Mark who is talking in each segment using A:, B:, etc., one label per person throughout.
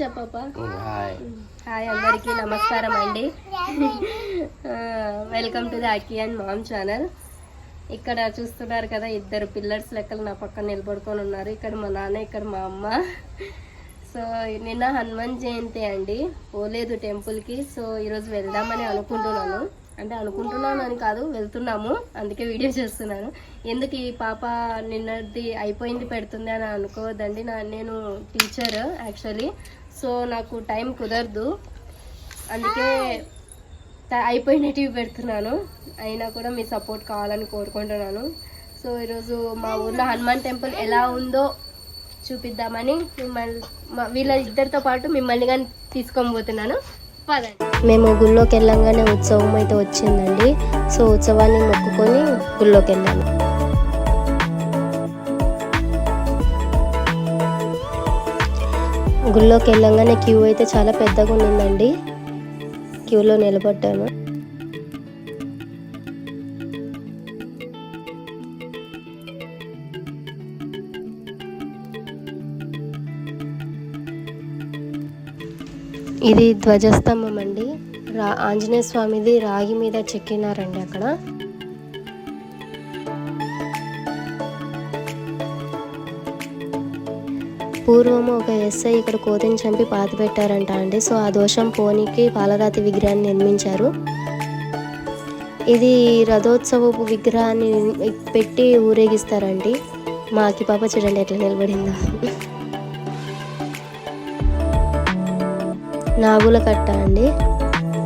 A: చెప్పప్పా. Hi అందరికీ నమస్కారం అండి. Welcome to the Akki and mom channel. ఇక్కడ చూస్తున్నారు కదా, ఇద్దరు పిల్లర్స్ లెక్కలు నా పక్కన నిలబడుకొని ఉన్నారు. ఇక్కడ మా నాన్న, ఇక్కడ మా అమ్మ. సో నిన్న హనుమాన్ జయంతి అండి, పోలేదు టెంపుల్కి. సో ఈరోజు వెళ్దామని అనుకుంటున్నాను. అంటే అనుకుంటున్నాను అని కాదు, వెళ్తున్నాము, అందుకే వీడియో చేస్తున్నాను. ఎందుకు ఈ పాప నిన్నది అయిపోయింది పెడుతుంది అని అనుకోవద్దండి. నేను టీచర్ యాక్చువల్లీ. సో నాకు టైం కుదరదు, అందుకే అయిపోయినటివి పెడుతున్నాను. అయినా కూడా మీ సపోర్ట్ కావాలని కోరుకుంటున్నాను. సో ఈరోజు మా ఊర్లో హనుమాన్ టెంపుల్ ఎలా ఉందో చూపిద్దామని వీళ్ళ ఇద్దరితో పాటు మిమ్మల్ని కానీ తీసుకొని పోతున్నాను. మేము గుళ్ళోకి వెళ్ళంగానే ఉత్సవం అయితే వచ్చిందండి. సో ఉత్సవాన్ని మొక్కుకొని గుళ్ళోకి వెళ్ళాము. గుళ్ళోకి వెళ్ళంగానే క్యూ అయితే చాలా పెద్దగా ఉండిందండి. క్యూలో నిలబడ్డాను. ఇది ధ్వజస్తంభం అండి. ఆంజనేయ స్వామిది రాగి మీద చెక్కినారండి. అక్కడ పూర్వము ఒక ఎస్ఐ ఇక్కడ కోతిని చంపి పాతి పెట్టారంట అండి. సో ఆ దోషం పోనీకి పాలరాతి విగ్రహాన్ని నిర్మించారు. ఇది రథోత్సవపు విగ్రహాన్ని పెట్టి ఊరేగిస్తారండి. మా అక్కి పాప చూడండి ఎట్లా నిలబడిందో. నాగుల కట్ట అండి.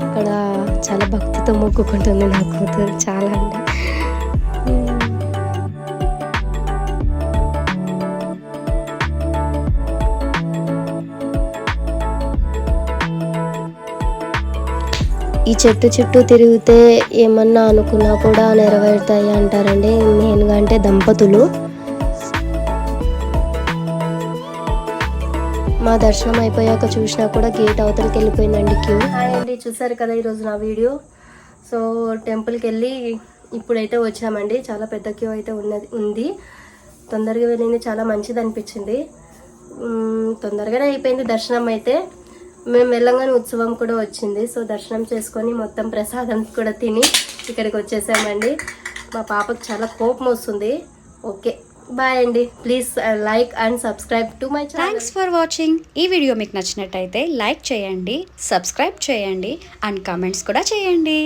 A: ఇక్కడ చాలా భక్తితో మొక్కుకుంటుంది నా కూతురు, చాలా అండి. ఈ చెట్టు చుట్టూ తిరిగితే ఏమన్నా అనుకున్నా కూడా నెరవేరుతాయి అంటారండి. మెయిన్గా అంటే దంపతులు. మా దర్శనం అయిపోయాక చూసినా కూడా గేట్ అవతలకి వెళ్ళిపోయిందండి క్యూ. హాయ్ అండి, చూసారు కదా ఈరోజు నా వీడియో. సో టెంపుల్కి వెళ్ళి ఇప్పుడైతే వచ్చామండి. చాలా పెద్ద క్యూ అయితే ఉంది. తొందరగా వెళ్ళింది, చాలా మంచిది అనిపించింది. తొందరగానే అయిపోయింది దర్శనం అయితే. మేము వెళ్ళంగానే ఉత్సవం కూడా వచ్చింది. సో దర్శనం చేసుకొని మొత్తం ప్రసాదం కూడా తిని ఇక్కడికి వచ్చేసామండి. మా పాపకు చాలా కోపం వస్తుంది. ఓకే, బాయ్ అండి. Please like and subscribe to my channel.
B: Thanks for watching. ఈ వీడియో మీకు నచ్చినట్టయితే లైక్ చేయండి, సబ్స్క్రైబ్ చేయండి అండ్ కామెంట్స్ కూడా చేయండి.